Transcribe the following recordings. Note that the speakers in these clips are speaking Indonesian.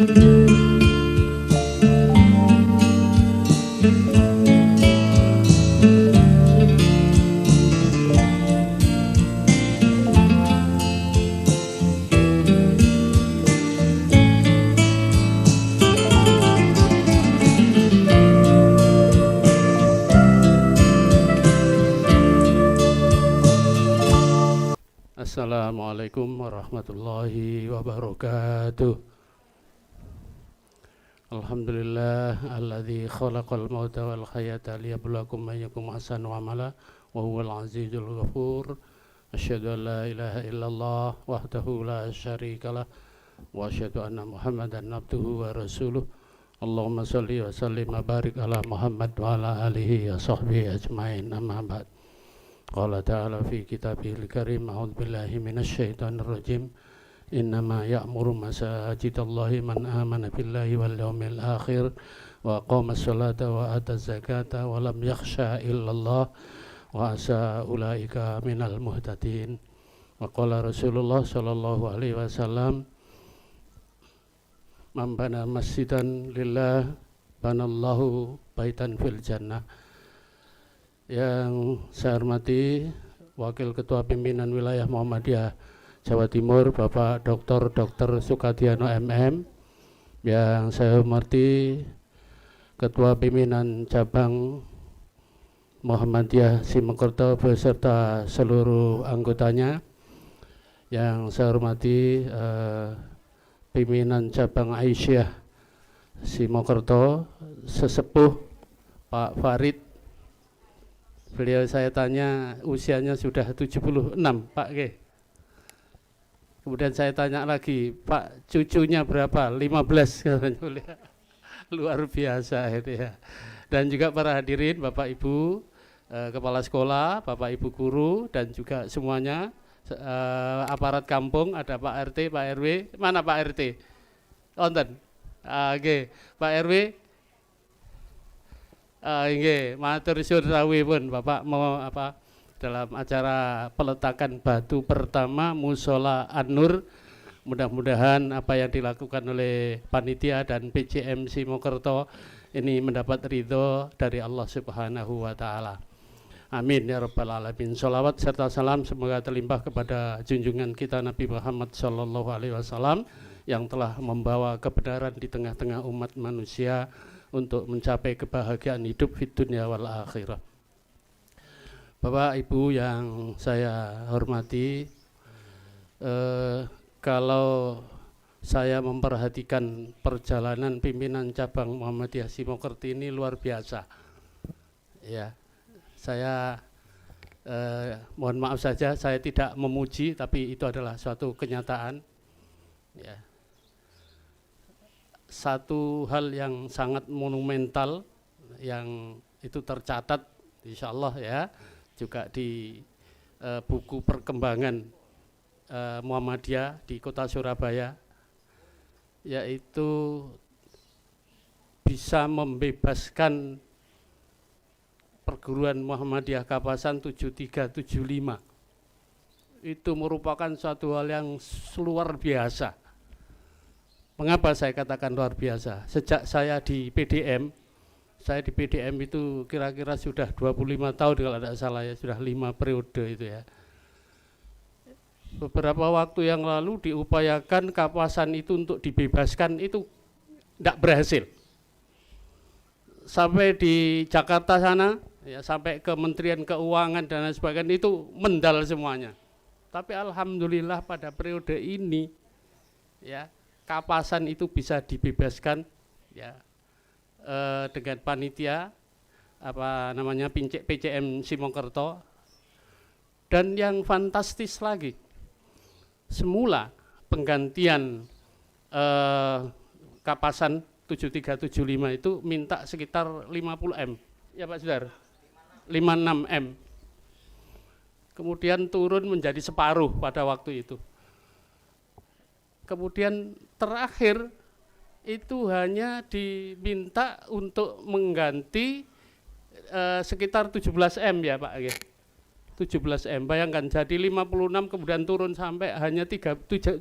Assalamualaikum warahmatullahi wabarakatuh. Alhamdulillah alladzi khalaqal mauta wal hayata liyabluwakum ayyukum ahsanu amala wa huwal azizul ghafur. Asyhadu an la ilaha illallah wahdahu la syarikalah wa asyhadu anna Muhammadan abduhu wa rasuluh. Allahumma shalli wa sallim wa barik ala Muhammad wa ala alihi wa sahbihi ajmain. Amma ba'd. Qala ta'ala fi kitabihil karim, a'udzu billahi minasy syaithanir rajim. Innama ya'muru masajidallahi man amana billahi wal yawmil akhir wa aqama sholata wa ata zakata wa lam yakhsha illallah wa asa ulaika minal muhtadin. Wa qala Rasulullah sallallahu alaihi wasallam, man bana masjidan lillah banallahu baitan fil jannah. Yang saya hormati Wakil Ketua Pimpinan Wilayah Muhammadiyah Jawa Timur, Bapak Dr. Sukadiano MM. Yang saya hormati Ketua Pimpinan Cabang Muhammadiyah Simokerto beserta seluruh anggotanya. Yang saya hormati Pimpinan Cabang Aisyah Simokerto, Sesepuh Pak Farid. Beliau saya tanya usianya sudah 76, Pak G. Kemudian saya tanya lagi, Pak cucunya berapa? 15 katanya. Luar biasa itu ya. Dan juga para hadirin, Bapak Ibu Kepala Sekolah, Bapak Ibu Guru, dan juga semuanya aparat kampung, ada Pak RT, Pak RW. Mana Pak RT? Onten. Oke, Pak RW. Nggih, matur syukur rawuhipun Bapak mau apa dalam acara peletakan batu pertama Mushola An-Nur. Mudah-mudahan apa yang dilakukan oleh panitia dan PCM Simokerto ini mendapat ridho dari Allah Subhanahu wa taala. Amin ya rabbal alamin. Shalawat serta salam semoga terlimpah kepada junjungan kita Nabi Muhammad sallallahu alaihi wasallam yang telah membawa kebenaran di tengah-tengah umat manusia untuk mencapai kebahagiaan hidup di dunia wal akhirah. Bapak Ibu yang saya hormati, kalau saya memperhatikan perjalanan pimpinan cabang Muhammadiyah Simokerto ini luar biasa. Ya, saya mohon maaf saja, saya tidak memuji, tapi itu adalah suatu kenyataan. Ya. Satu hal yang sangat monumental yang itu tercatat insya Allah ya juga di buku perkembangan Muhammadiyah di kota Surabaya, yaitu bisa membebaskan perguruan Muhammadiyah Kapasan 7375. Itu merupakan suatu hal yang luar biasa. Mengapa saya katakan luar biasa? Sejak saya di PDM itu kira-kira sudah 25 tahun kalau tidak salah ya, sudah 5 periode itu ya. Beberapa waktu yang lalu diupayakan Kapasan itu untuk dibebaskan, itu tidak berhasil. Sampai di Jakarta sana, ya, sampai Kementerian Keuangan dan lain sebagainya itu mendal semuanya. Tapi alhamdulillah pada periode ini ya Kapasan itu bisa dibebaskan ya dengan panitia apa namanya PCM Simokerto. Dan yang fantastis lagi, semula penggantian Kapasan 7375 itu minta sekitar 50 M ya Pak Sudar, 56 M, kemudian turun menjadi separuh pada waktu itu. Kemudian terakhir itu hanya diminta untuk mengganti sekitar 17 M ya Pak. 17M, bayangkan jadi 56 kemudian turun sampai hanya 17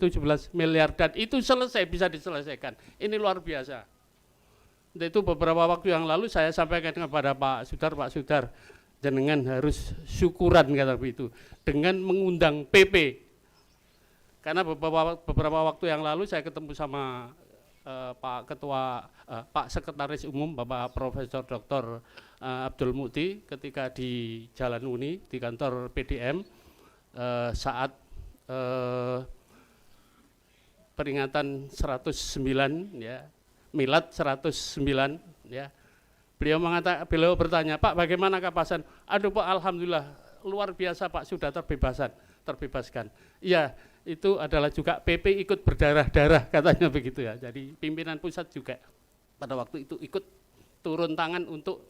miliar dan itu selesai, bisa diselesaikan. Ini luar biasa. Itu beberapa waktu yang lalu saya sampaikan kepada Pak Sudar, jenengan harus syukuran kata begitu dengan mengundang PP. Karena beberapa waktu yang lalu saya ketemu sama Pak Sekretaris Umum Bapak Profesor Dr. Abdul Mukti ketika di Jalan Uni di kantor PDM saat peringatan 109 ya, Milad 109 ya. Beliau bertanya, "Pak, bagaimana Kapasan?" "Aduh Pak, alhamdulillah luar biasa Pak, sudah terbebaskan." Iya, itu adalah juga PP ikut berdarah-darah katanya begitu ya. Jadi pimpinan pusat juga pada waktu itu ikut turun tangan untuk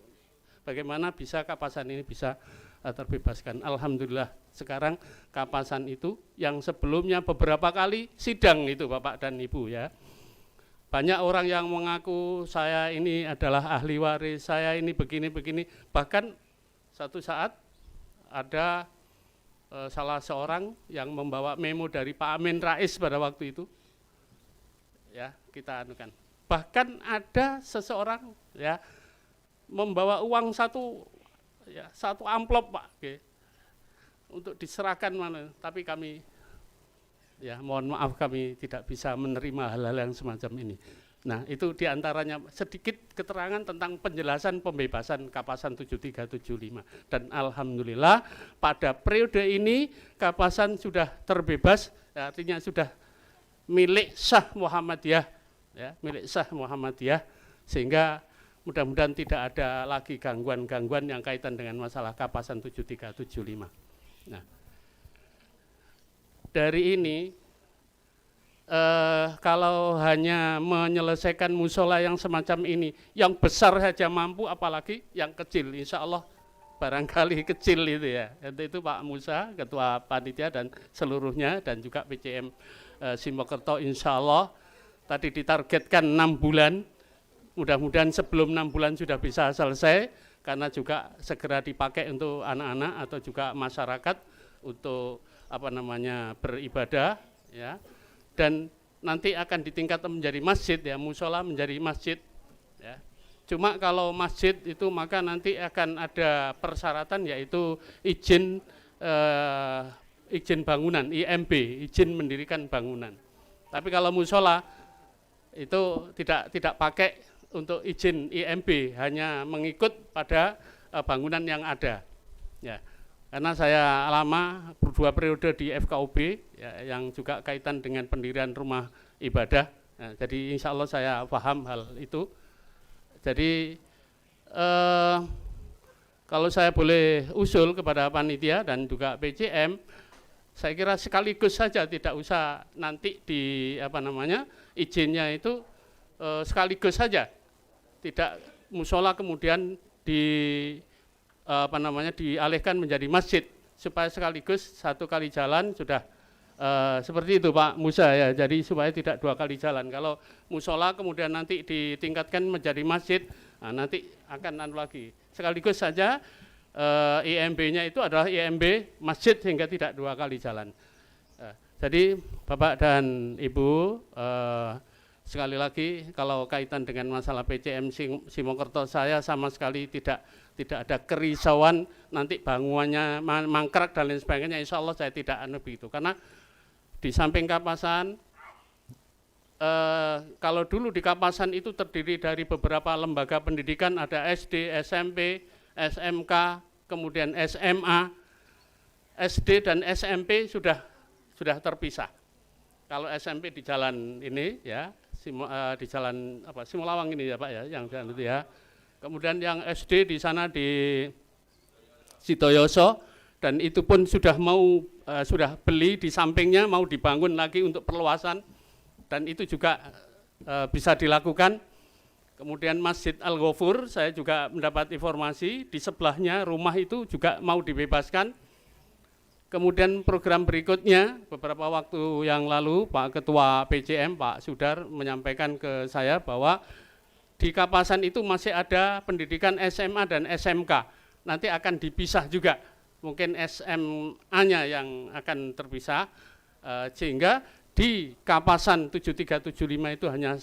bagaimana bisa Kapasan ini bisa terbebaskan. Alhamdulillah sekarang Kapasan itu yang sebelumnya beberapa kali sidang itu Bapak dan Ibu ya. Banyak orang yang mengaku saya ini adalah ahli waris, saya ini begini-begini. Bahkan satu saat ada salah seorang yang membawa memo dari Pak Amin Rais pada waktu itu. Ya, kita anukan. Bahkan ada seseorang ya membawa uang satu amplop Pak, okay, untuk diserahkan mana, tapi kami ya mohon maaf kami tidak bisa menerima hal-hal yang semacam ini. Nah itu diantaranya sedikit keterangan tentang penjelasan pembebasan Kapasan 7375 dan alhamdulillah pada periode ini Kapasan sudah terbebas, artinya sudah milik sah Muhammadiyah ya, milik sah Muhammadiyah, sehingga mudah-mudahan tidak ada lagi gangguan-gangguan yang kaitan dengan masalah Kapasan 7375. Nah, dari ini kalau hanya menyelesaikan musola yang semacam ini, yang besar saja mampu, apalagi yang kecil, insya Allah barangkali kecil itu ya. Itu Pak Musa, Ketua Panitia dan seluruhnya, dan juga PCM Simokerto, insya Allah tadi ditargetkan 6 bulan, mudah-mudahan sebelum 6 bulan sudah bisa selesai, karena juga segera dipakai untuk anak-anak atau juga masyarakat untuk beribadah ya. Dan nanti akan ditingkatkan menjadi masjid ya, musola menjadi masjid ya. Cuma kalau masjid itu maka nanti akan ada persyaratan, yaitu izin bangunan, IMB, izin mendirikan bangunan. Tapi kalau musola itu tidak pakai untuk izin IMB, hanya mengikut pada bangunan yang ada ya. Karena saya lama 2 periode di FKUB ya, yang juga kaitan dengan pendirian rumah ibadah. Nah, jadi insya Allah saya paham hal itu. Jadi kalau saya boleh usul kepada panitia dan juga PCM, saya kira sekaligus saja, tidak usah nanti di izinnya itu sekaligus saja. Tidak musola kemudian dialihkan menjadi masjid, supaya sekaligus 1 kali jalan sudah seperti itu Pak Musa ya. Jadi supaya tidak 2 kali jalan. Kalau musola kemudian nanti ditingkatkan menjadi masjid, nah nanti akan lagi. Sekaligus saja IMB-nya itu adalah IMB masjid sehingga tidak 2 kali jalan. Jadi Bapak dan Ibu, sekali lagi kalau kaitan dengan masalah PCM Simokerto, saya sama sekali tidak ada kerisauan nanti bangunannya mangkrak dan lain sebagainya. Insya Allah saya tidak begitu, karena di samping Kapasan, kalau dulu di Kapasan itu terdiri dari beberapa lembaga pendidikan, ada SD, SMP, SMK, kemudian SMA. SD dan SMP sudah terpisah. Kalau SMP di jalan ini ya, di jalan Simulawang ini ya Pak ya, yang jalan itu ya. Kemudian yang SD di sana di Sitoyoso, dan itu pun sudah beli di sampingnya, mau dibangun lagi untuk perluasan, dan itu juga bisa dilakukan. Kemudian Masjid Al-Ghafur, saya juga mendapat informasi di sebelahnya rumah itu juga mau dibebaskan. Kemudian program berikutnya, beberapa waktu yang lalu Pak Ketua PCM, Pak Sudar menyampaikan ke saya bahwa di Kapasan itu masih ada pendidikan SMA dan SMK, nanti akan dipisah juga mungkin SMA-nya yang akan terpisah, sehingga di Kapasan 7375 itu hanya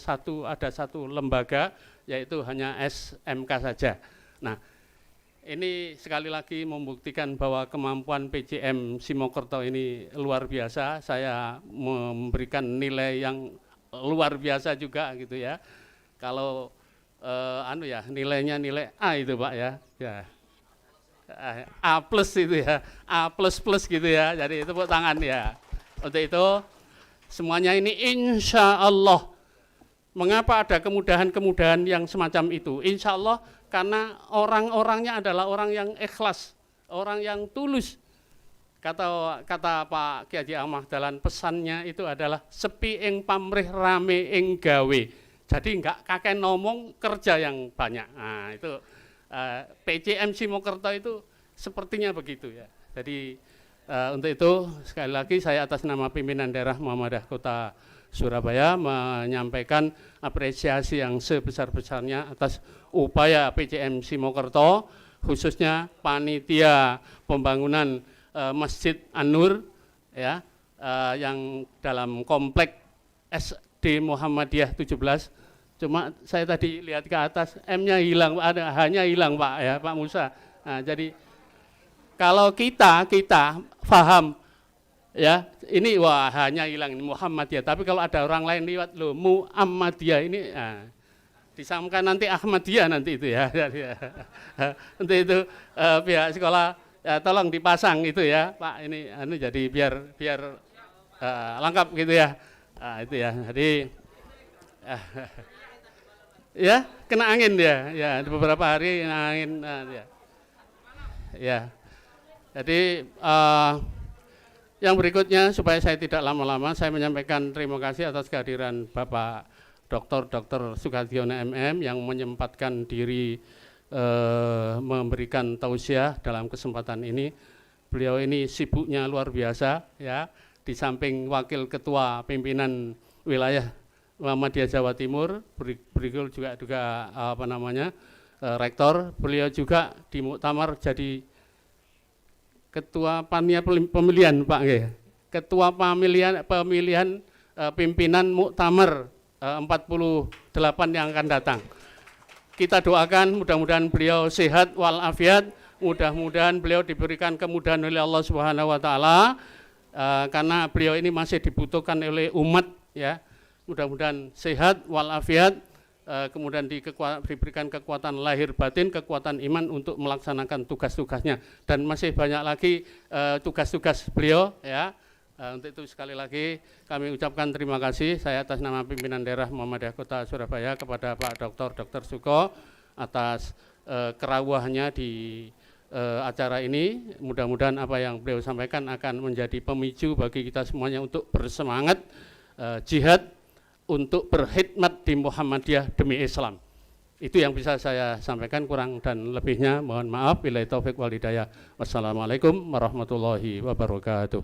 ada satu lembaga, yaitu hanya SMK saja. Nah, ini sekali lagi membuktikan bahwa kemampuan PJM Simokerto ini luar biasa. Saya memberikan nilai yang luar biasa juga gitu ya. Kalau nilainya nilai A itu Pak ya. A plus itu ya, A plus gitu ya. Jadi itu tepuk tangan ya. Untuk itu semuanya ini insya Allah. Mengapa ada kemudahan-kemudahan yang semacam itu? Insya Allah karena orang-orangnya adalah orang yang ikhlas, orang yang tulus. Kata Pak Ki Haji Ahmad Dahlan, pesannya itu adalah sepi ing pamrih rame ing gawe. Jadi enggak kakek ngomong, kerja yang banyak. Nah, itu PJM Simokerto itu sepertinya begitu ya. Jadi untuk itu sekali lagi saya atas nama pimpinan daerah Muhammadiyah Kota Surabaya menyampaikan apresiasi yang sebesar-besarnya atas upaya PJM Simokerto, khususnya panitia pembangunan Masjid An-Nur ya, yang dalam komplek SD Muhammadiyah 17. Cuma saya tadi lihat ke atas, M-nya hilang, hanya hilang Pak ya, Pak Musa. Nah, jadi kalau kita paham ya, ini wah hanya hilang ini Muhammadiyah. Tapi kalau ada orang lain lewat loh Muhammadiyah ini, disamakan nanti Ahmadiyah nanti itu ya. Untuk itu pihak sekolah ya, tolong dipasang itu ya Pak, ini jadi biar lengkap gitu ya. Itu ya. Jadi ya kena angin dia ya, beberapa hari kena angin ya. Jadi yang berikutnya supaya saya tidak lama-lama, saya menyampaikan terima kasih atas kehadiran Bapak Dr. Sukadiono MM yang menyempatkan diri memberikan tausiah dalam kesempatan ini. Beliau ini sibuknya luar biasa ya, di samping wakil ketua pimpinan wilayah Muhammadiyah Jawa Timur, berikut juga rektor, beliau juga di muktamar jadi ketua panitia pemilihan Pak nggih. Ketua pemilihan pimpinan muktamar 48 yang akan datang. Kita doakan mudah-mudahan beliau sehat walafiat, mudah-mudahan beliau diberikan kemudahan oleh Allah Subhanahu wa taala, karena beliau ini masih dibutuhkan oleh umat ya. Mudah-mudahan sehat walafiat, kemudian diberikan kekuatan lahir batin, kekuatan iman untuk melaksanakan tugas-tugasnya, dan masih banyak lagi tugas-tugas beliau ya. Untuk itu sekali lagi kami ucapkan terima kasih saya atas nama pimpinan daerah Muhammadiyah Kota Surabaya kepada Pak Dr. Suko atas kerawuhannya di acara ini. Mudah-mudahan apa yang beliau sampaikan akan menjadi pemicu bagi kita semuanya untuk bersemangat jihad untuk berkhidmat di Muhammadiyah demi Islam. Itu yang bisa saya sampaikan, kurang dan lebihnya mohon maaf. Billahi taufik wal hidayah. Wassalamualaikum warahmatullahi wabarakatuh.